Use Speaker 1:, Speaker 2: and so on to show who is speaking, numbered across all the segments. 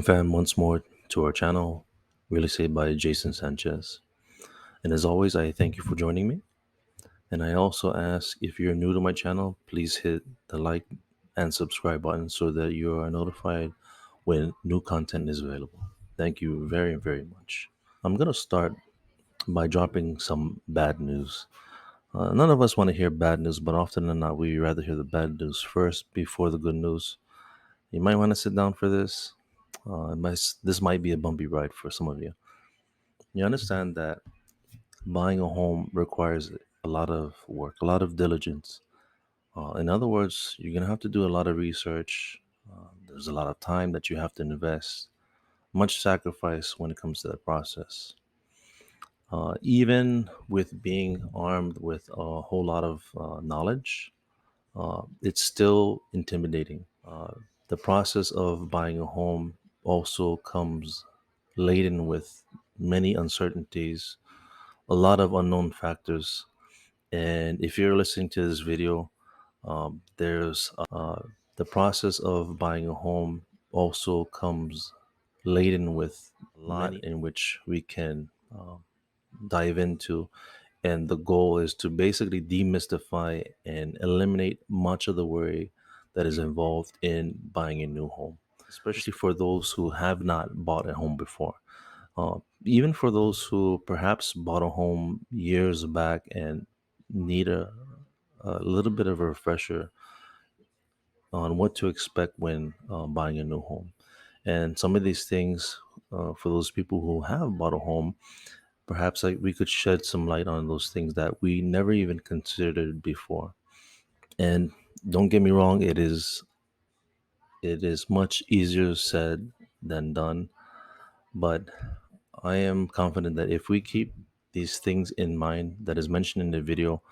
Speaker 1: fam, once more to our channel, Realty by Jason Sanchez. And as always, I thank you for joining me. And I also ask if you're new to my channel, please hit the like and subscribe button so that you are notified when new content is available. Thank you very, very much. I'm going to start by dropping some bad news. None of us want to hear bad news, but often than not, we rather hear the bad news first before the good news. You might want to sit down for this. This might be a bumpy ride for some of you. You understand that buying a home requires a lot of work, a lot of diligence. In other words, you're going to have to do a lot of research. There's a lot of time that you have to invest, much sacrifice when it comes to that process. Even with being armed with a whole lot of knowledge, it's still intimidating. The process of buying a home also comes laden with many uncertainties, a lot of unknown factors. And if you're listening to this video, there's the process of buying a home also comes laden with a lot in which we can dive into. And the goal is to basically demystify and eliminate much of the worry that is involved in buying a new home, especially for those who have not bought a home before. Even for those who perhaps bought a home years back and need a little bit of a refresher on what to expect when buying a new home. And some of these things, for those people who have bought a home, perhaps we could shed some light on those things that we never even considered before. And don't get me wrong, it is much easier said than done, but I am confident that if we keep these things in mind that is mentioned in the video,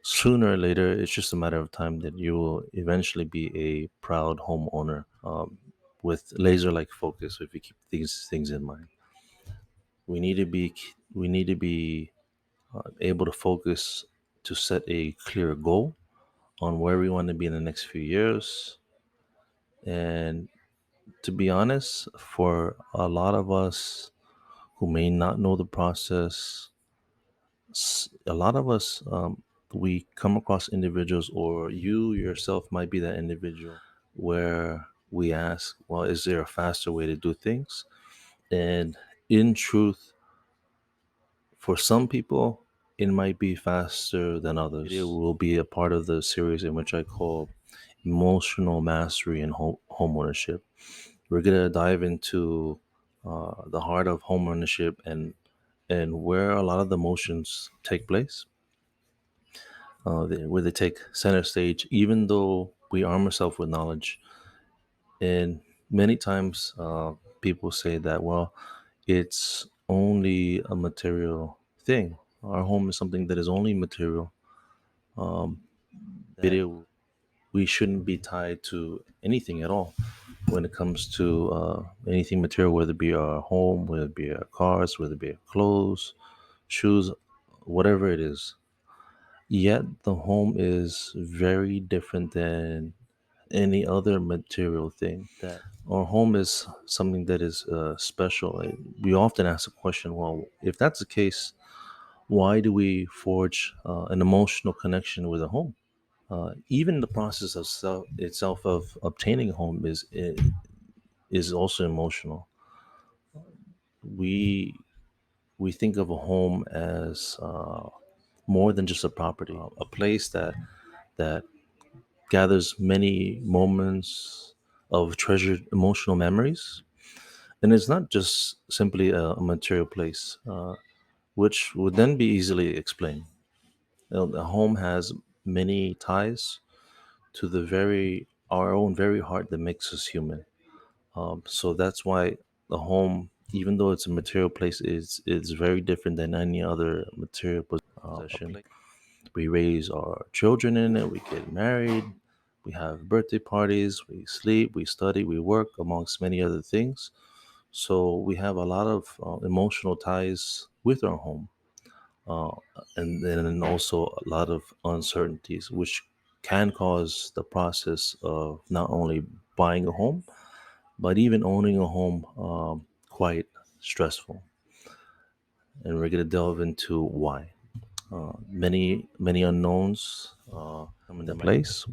Speaker 1: sooner or later, it's just a matter of time that you will eventually be a proud homeowner with laser-like focus. If we keep these things in mind, we need to be we need to be able to focus to set a clear goal on where we want to be in the next few years. And to be honest, for a lot of us who may not know the process, a lot of us, we come across individuals, or you yourself might be that individual, where we ask, well, is there a faster way to do things? And in truth, for some people, it might be faster than others. It will be a part of the series in which I call emotional mastery and home ownership. We're gonna dive into the heart of home ownership and where a lot of the emotions take place, where they take center stage, even though we arm ourselves with knowledge. And many times, people say that, well, it's only a material thing. Our home is something that is only material. Um, video, we shouldn't be tied to anything at all when it comes to anything material, whether it be our home, whether it be our cars, whether it be our clothes, shoes, whatever it is. Yet the home is very different than any other material thing. That our home is something that is special. We often ask the question, well, if that's the case, why do we forge an emotional connection with a home? Even the process of itself of obtaining a home is also emotional. We we think of a home as more than just a property, a place that gathers many moments of treasured emotional memories. And it's not just simply a material place, which would then be easily explained. A home has many ties to the very our own very heart that makes us human. So that's why the home, even though it's a material place, is very different than any other material possession. We raise our children in it. We get married. We have birthday parties. We sleep. We study. We work, amongst many other things. So we have a lot of emotional ties with our home, uh, and then also a lot of uncertainties, which can cause the process of not only buying a home but even owning a home, quite stressful. And we're going to delve into why. Many unknowns come into place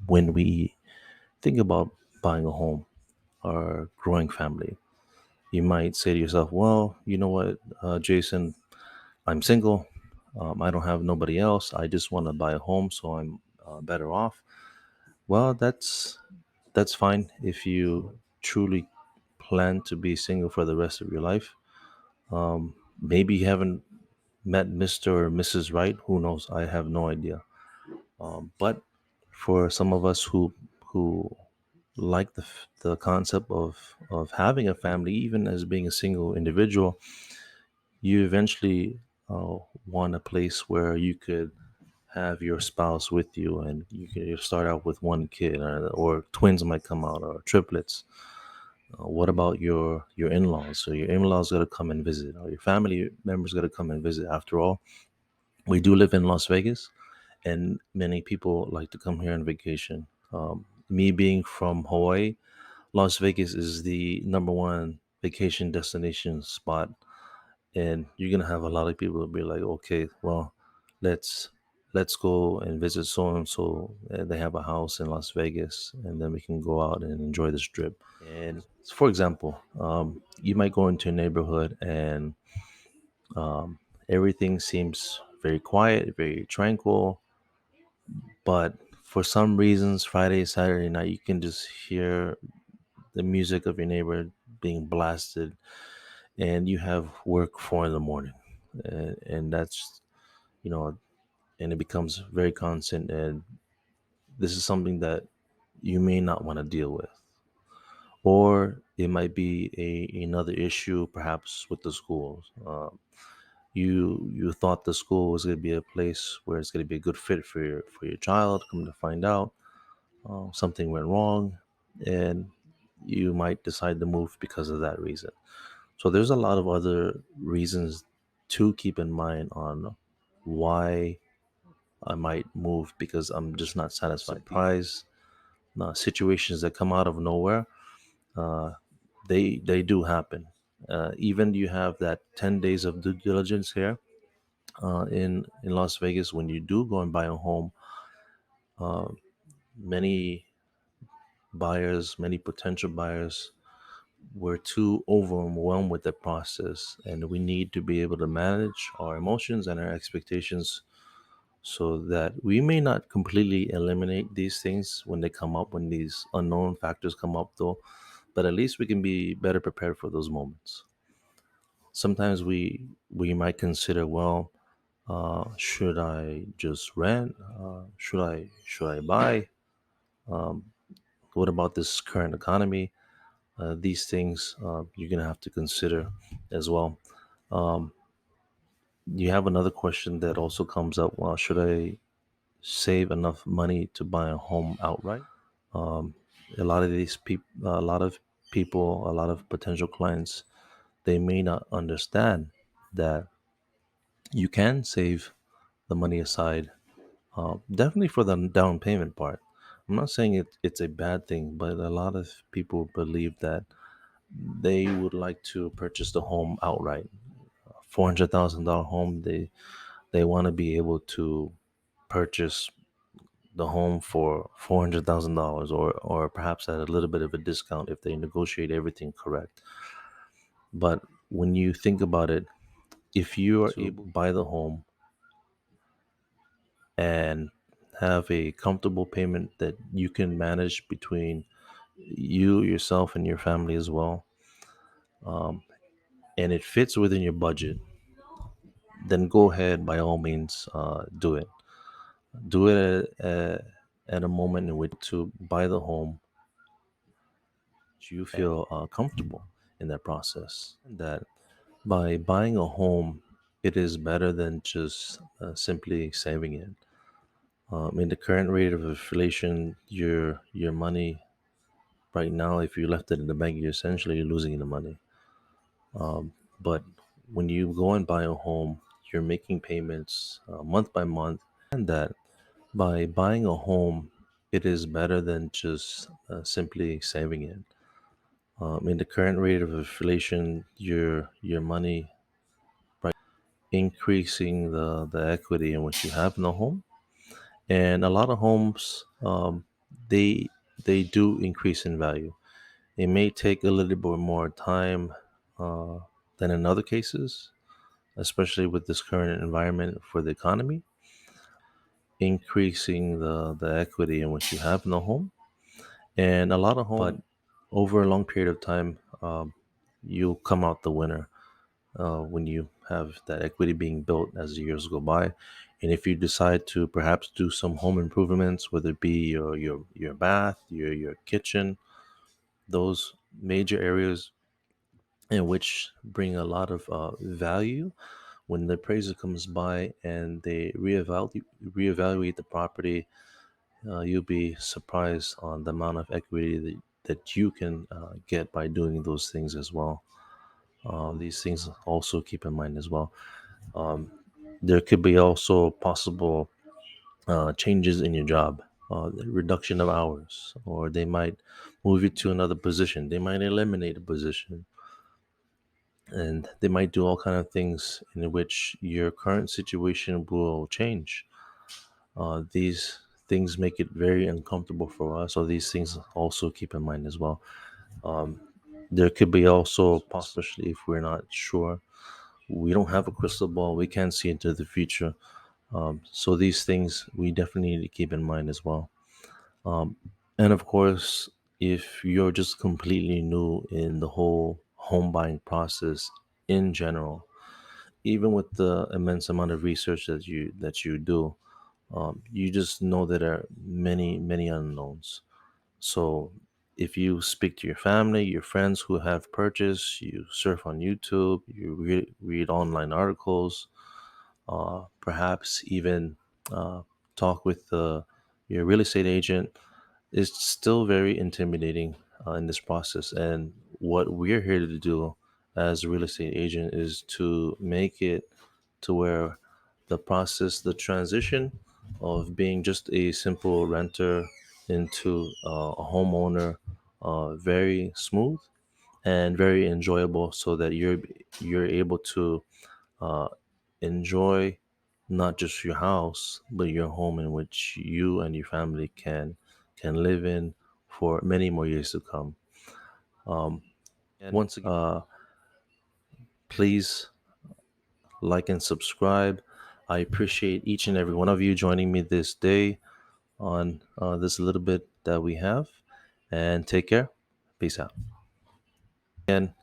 Speaker 1: when we think about buying a home or growing family. You might say to yourself, well, you know what, Jason, I'm single. I don't have nobody else. I just want to buy a home, so I'm better off. Well, that's fine if you truly plan to be single for the rest of your life. Maybe you haven't met Mr. or Mrs. Right. Who knows? I have no idea. But for some of us who like the concept of having a family, even as being a single individual, you eventually want a place where you could have your spouse with you, and you can start out with one kid, or twins might come out, or triplets. What about your in-laws? So your in-laws got to come and visit, or your family members got to come and visit. After all, we do live in Las Vegas, and many people like to come here on vacation. Me being from Hawaii, Las Vegas is the number one vacation destination spot, and you're gonna have a lot of people be like, okay, well, let's let's go and visit so and so. They have a house in Las Vegas, and then we can go out and enjoy the strip. And for example, you might go into a neighborhood and everything seems very quiet, very tranquil, but for some reasons, Friday, Saturday night, you can just hear the music of your neighbor being blasted, and you have work 4 in the morning, and that's, you know, and it becomes very constant, and this is something that you may not want to deal with, or it might be another issue, perhaps with the schools. You thought the school was going to be a place where it's going to be a good fit for your child. Come to find out, something went wrong, and you might decide to move because of that reason. So there's a lot of other reasons to keep in mind on why I might move, because I'm just not satisfied. Surprise situations that come out of nowhere, uh, they do happen. Even you have that 10 days of due diligence here in Las Vegas. When you do go and buy a home, uh, many buyers, many potential buyers, we're too overwhelmed with the process, and we need to be able to manage our emotions and our expectations so that we may not completely eliminate these things when they come up, when these unknown factors come up, though, but at least we can be better prepared for those moments. Sometimes we might consider, well, should I just rent? Should I buy? What about this current economy? These things you're gonna have to consider as well. Um, you have another question that also comes up. Well, should I save enough money to buy a home outright? Um, a lot of people, a lot of potential clients, they may not understand that you can save the money aside, definitely for the down payment part. I'm not saying it's a bad thing, but a lot of people believe that they would like to purchase the home outright. $400,000 home, they want to be able to purchase the home for $400,000, or perhaps at a little bit of a discount if they negotiate everything correct. But when you think about it, if you are able to buy the home and have a comfortable payment that you can manage between you, yourself, and your family as well, and it fits within your budget, then go ahead, by all means, do it. Do it at a moment in which to buy the home, you feel comfortable in that process. That by buying a home, it is better than just simply saving it. In the current rate of inflation, your money right now, if you left it in the bank, you're essentially losing the money. But when you go and buy a home, you're making payments month by month, and that by buying a home, it is better than just simply saving it. In the current rate of inflation, your money increasing the equity in which you have in the home. And a lot of homes, they they do increase in value. It may take a little bit more time uh, than in other cases, especially with this current environment for the economy, increasing the equity in which you have in the home. And a lot of home, but over a long period of time, you'll come out the winner when you have that equity being built as the years go by. And if you decide to perhaps do some home improvements, whether it be your bath, your kitchen, those major areas in which bring a lot of value, when the appraiser comes by and they reevaluate the property, you'll be surprised on the amount of equity that you can get by doing those things as well. These things also keep in mind as well. Um, there could be also possible changes in your job, the reduction of hours, or they might move you to another position. They might eliminate a position, and they might do all kind of things in which your current situation will change. These things make it very uncomfortable for us. So these things also keep in mind as well. Um, there could be also, especially if we're not sure, we don't have a crystal ball, we can't see into the future. So these things we definitely need to keep in mind as well. Um, and of course, if you're just completely new in the whole home buying process in general, even with the immense amount of research that you do, you just know that there are many unknowns. So if you speak to your family, your friends who have purchased, you surf on YouTube, you read online articles, perhaps even talk with your real estate agent, it's still very intimidating in this process. And what we're here to do as a real estate agent is to make it to where the process, the transition of being just a simple renter into a homeowner, very smooth and very enjoyable, so that you're able to uh, enjoy not just your house but your home in which you and your family can live in for many more years to come. And once again, please like and subscribe. I appreciate each and every one of you joining me this day on this little bit that we have, and take care. Peace out. And